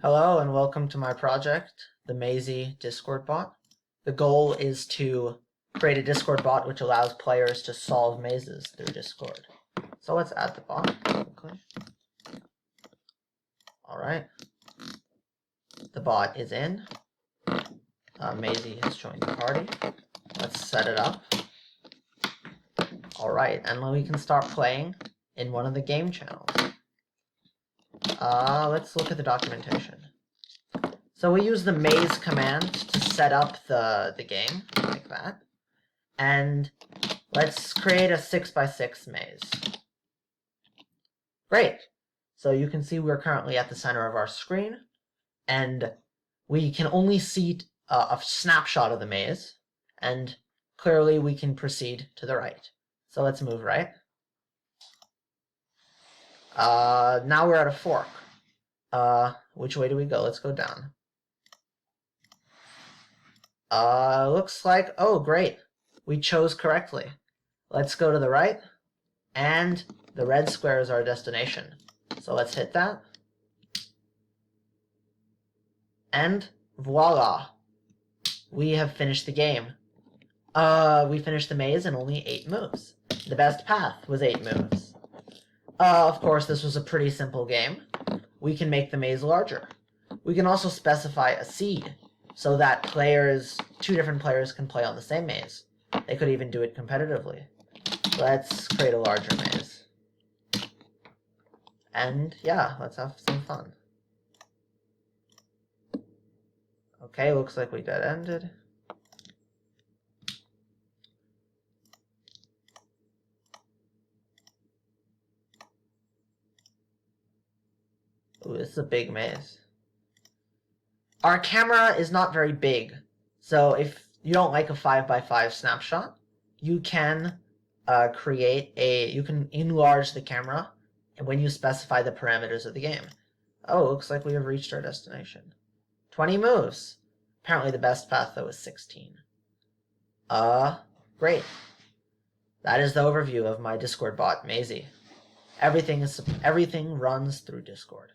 Hello and welcome to my project, the Mazey Discord bot. The goal is to create a Discord bot which allows players to solve mazes through Discord. So let's add the bot quickly. Alright. The bot is in. Mazey has joined the party. Let's set it up. Alright, and then we can start playing in one of the game channels. Let's look at the documentation. So we use the maze command to set up the game, like that. And let's create a 6x6 maze. Great! So you can see we're currently at the center of our screen, and we can only see a snapshot of the maze, and clearly we can proceed to the right. So let's move right. Now we're at a fork. Which way do we go? Let's go down. Looks like, oh great, we chose correctly. Let's go to the right, and the red square is our destination. So let's hit that. And voila, we have finished the game. We finished the maze in only 8 moves. The best path was 8 moves. Of course, this was a pretty simple game. We can make the maze larger. We can also specify a seed so that two different players can play on the same maze. They could even do it competitively. Let's create a larger maze. And yeah, let's have some fun. Okay, looks like we dead-ended. Ooh, this is a big maze. Our camera is not very big, so if you don't like a 5x5 snapshot, you can you can enlarge the camera when you specify the parameters of the game. Oh, looks like we have reached our destination. 20 moves. Apparently the best path though is 16. Great. That is the overview of my Discord bot, Mazey. Everything runs through Discord.